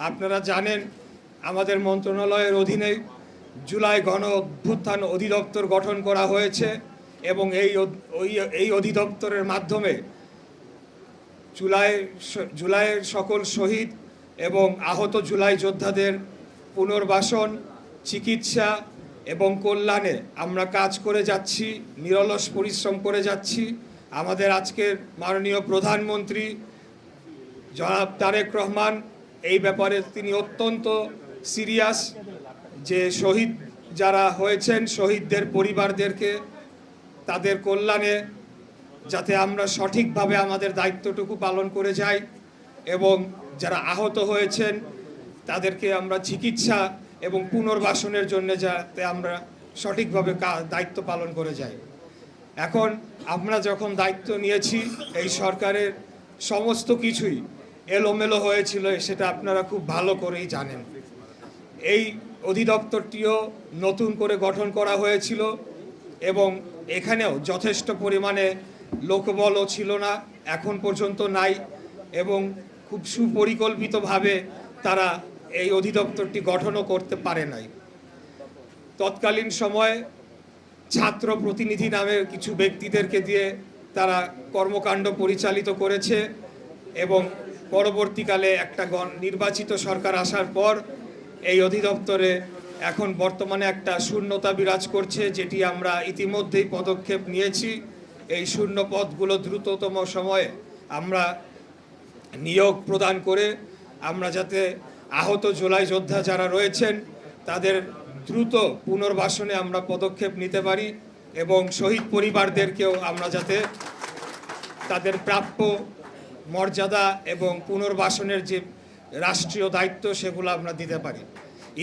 আপনারা জানেন আমাদের মন্ত্রণালয়ের অধীনে জুলাই গণ অভ্যুত্থান অধিদপ্তর গঠন করা হয়েছে এবং এই অধিদপ্তরের মাধ্যমে জুলাইয়ের সকল শহীদ এবং আহত জুলাই যোদ্ধাদের পুনর্বাসন, চিকিৎসা এবং কল্যাণে আমরা কাজ করে যাচ্ছি, নিরলস পরিশ্রম করে যাচ্ছি। আমাদের আজকের মাননীয় প্রধানমন্ত্রী জনাব তারেক রহমান এই ব্যাপারে তিনি অত্যন্ত সিরিয়াস, যে শহীদ যারা হয়েছেন শহীদদের পরিবারদেরকে তাদের কল্যাণে যাতে আমরা সঠিকভাবে আমাদের দায়িত্বটুকু পালন করে যাই এবং যারা আহত হয়েছেন তাদেরকে আমরা চিকিৎসা এবং পুনর্বাসনের জন্য যাতে আমরা সঠিকভাবে দায়িত্ব পালন করে যাই। এখন আমরা যখন দায়িত্ব নিয়েছি এই সরকারের সমস্ত কিছুই এলোমেলো হয়েছিল, সেটা আপনারা খুব ভালো করেই জানেন। এই অধিদপ্তরটিও নতুন করে গঠন করা হয়েছিল এবং এখানেও যথেষ্ট পরিমাণে লোকবলও ছিল না, এখন পর্যন্ত নাই, এবং খুব সুপরিকল্পিতভাবে তারা এই অধিদপ্তরটি গঠনও করতে পারে নাই। তৎকালীন সময়ে ছাত্র প্রতিনিধি নামের কিছু ব্যক্তিদেরকে দিয়ে তারা কর্মকাণ্ড পরিচালিত করেছে এবং পরবর্তীকালে একটা নির্বাচিত সরকার আসার পর এই অধিদপ্তরে এখন বর্তমানে একটা শূন্যতা বিরাজ করছে, যেটি আমরা ইতিমধ্যেই পদক্ষেপ নিয়েছি। এই শূন্য পদগুলো দ্রুততম সময়ে আমরা নিয়োগ প্রদান করে আমরা যাতে আহত জুলাই যোদ্ধা যারা রয়েছেন তাদের দ্রুত পুনর্বাসনে আমরা পদক্ষেপ নিতে পারি এবং শহীদ পরিবারদেরকেও আমরা যাতে তাদের প্রাপ্য মর্যাদা এবং পুনর্বাসনের যে রাষ্ট্রীয় দায়িত্ব সেগুলো আমরা দিতে পারি।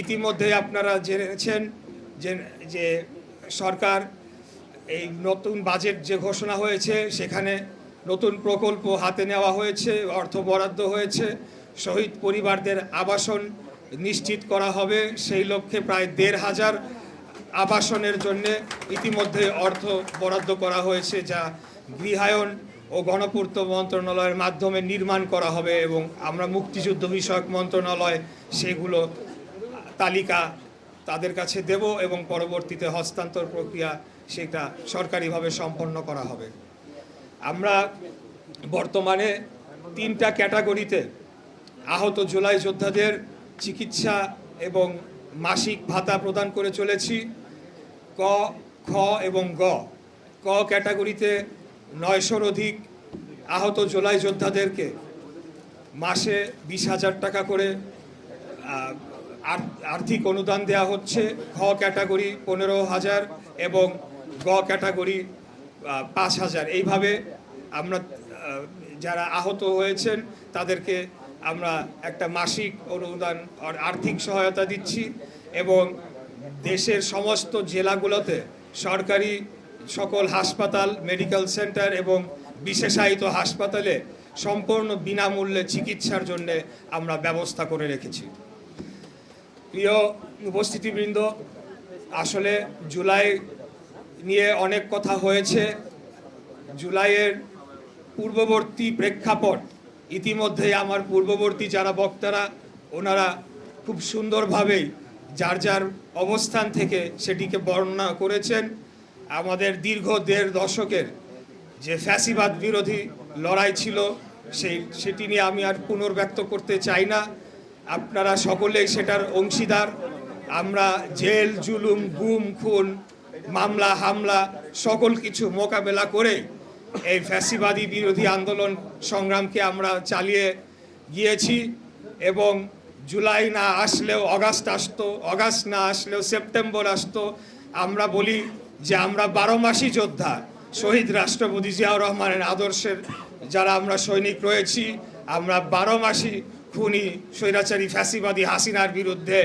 ইতিমধ্যে আপনারা জেনেছেন যে সরকার এই নতুন বাজেট যে ঘোষণা হয়েছে সেখানে নতুন প্রকল্প হাতে নেওয়া হয়েছে, অর্থ বরাদ্দ হয়েছে, শহীদ পরিবারদের আবাসন নিশ্চিত করা হবে। সেই লক্ষ্যে প্রায় ১৫০০ আবাসনের জন্য ইতিমধ্যে অর্থ বরাদ্দ করা হয়েছে, যা গৃহায়ন ও গণপূর্ত মন্ত্রণালয়ের মাধ্যমে নির্মাণ করা হবে এবং আমরা মুক্তিযুদ্ধ বিষয়ক মন্ত্রণালয় সেগুলো তালিকা তাদের কাছে দেব এবং পরবর্তীতে হস্তান্তর প্রক্রিয়া সেটা সরকারিভাবে সম্পন্ন করা হবে। আমরা বর্তমানে 3টা ক্যাটাগরিতে আহত জুলাই যোদ্ধাদের চিকিৎসা এবং মাসিক ভাতা প্রদান করে চলেছি। ক, খ এবং গ। ক ক্যাটাগরিতে 900-র অধিক আহত জুলাই যোদ্ধাদেরকে মাসে 20,000 টাকা করে আর্থিক অনুদান দেওয়া হচ্ছে। খ ক্যাটাগরি 15,000 এবং গ ক্যাটাগরি 5,000। এইভাবে আমরা যারা আহত হয়েছেন তাদেরকে আমরা একটা মাসিক অনুদান আর্থিক সহায়তা দিচ্ছি এবং দেশের সমস্ত জেলাগুলোতে সরকারি সকল হাসপাতাল, মেডিকেল সেন্টার এবং বিশেষায়িত হাসপাতালে সম্পূর্ণ বিনামূল্যে চিকিৎসার জন্য আমরা ব্যবস্থা করে রেখেছি। প্রিয় উপস্থিতিবৃন্দ, আসলে জুলাই নিয়ে অনেক কথা হয়েছে। জুলাইয়ের পূর্ববর্তী প্রেক্ষাপট ইতিমধ্যেই আমার পূর্ববর্তী যারা বক্তারা ওনারা খুব সুন্দরভাবেই যার যার অবস্থান থেকে সেটিকে বর্ণনা করেছেন। আমাদের দীর্ঘ 1.5 দশকের যে ফ্যাসিবাদ বিরোধী লড়াই ছিল সেটি নিয়ে আমি আর পুনর্ব্যক্ত করতে চাই না। আপনারা সকলেই সেটার অংশীদার। আমরা জেল, জুলুম, গুম, খুন, মামলা, হামলা সকল কিছু মোকাবেলা করে এই ফ্যাসিবাদী বিরোধী আন্দোলন সংগ্রামকে আমরা চালিয়ে গিয়েছি এবং জুলাই না আসলেও অগাস্ট আসতো, অগাস্ট না আসলেও সেপ্টেম্বর আসতো। আমরা বলি যে আমরা 12 মাসই যোদ্ধা। শহীদ রাষ্ট্রপতি জিয়াউর রহমানের আদর্শের যারা আমরা সৈনিক রয়েছি, আমরা 12 মাসই খুনি স্বৈরাচারী ফ্যাসিবাদী হাসিনার বিরুদ্ধে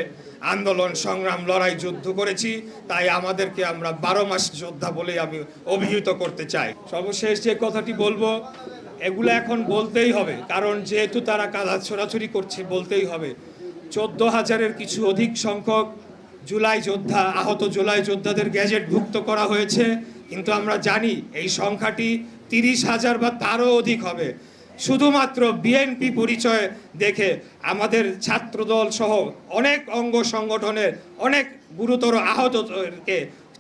আন্দোলন, সংগ্রাম, লড়াই, যুদ্ধ করেছি। তাই আমাদেরকে আমরা 12 মাস যোদ্ধা বলেই আমি অভিহিত করতে চাই। সর্বশেষ যে কথাটি বলবো, এগুলো এখন বলতেই হবে, কারণ যেহেতু তারা কাদা ছোড়াছড়ি করছে বলতেই হবে। 14,000-এর কিছু অধিক সংখ্যক জুলাই যোদ্ধা, আহত জুলাই যোদ্ধাদের গ্যাজেটভুক্ত করা হয়েছে, কিন্তু আমরা জানি এই সংখ্যাটি 30,000 বা তারও অধিক হবে। শুধুমাত্র বিএনপি পরিচয় দেখে আমাদের ছাত্রদল সহ অনেক অঙ্গ সংগঠনের অনেক গুরুতর আহতকে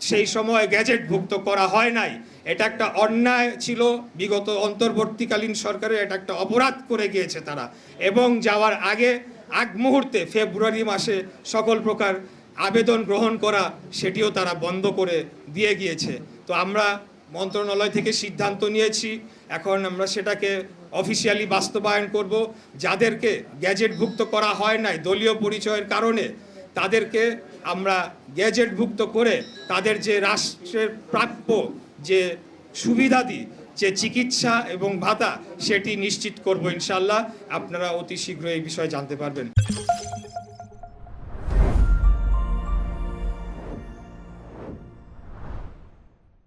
সেই সময় গ্যাজেটভুক্ত করা হয় নাই। এটা একটা অন্যায় ছিল, বিগত অন্তর্বর্তীকালীন সরকারের এটা একটা অপরাধ করে গিয়েছে তারা, এবং যাওয়ার আগ মুহূর্তে ফেব্রুয়ারি মাসে সকল প্রকার আবেদন গ্রহণ করা সেটিও তারা বন্ধ করে দিয়ে গিয়েছে। তো আমরা মন্ত্রণালয় থেকে সিদ্ধান্ত নিয়েছি, এখন আমরা সেটাকে অফিসিয়ালি বাস্তবায়ন করব। যাদেরকে গ্যাজেটভুক্ত করা হয় নাই দলীয় পরিচয়ের কারণে, তাদেরকে আমরা গ্যাজেটভুক্ত করে তাদের যে রাষ্ট্রের প্রাপ্য যে সুবিধাদি, যে চিকিৎসা এবং ভাতা, সেটি নিশ্চিত করব ইনশাআল্লাহ। আপনারা অতি শীঘ্রই এই বিষয়ে জানতে পারবেন।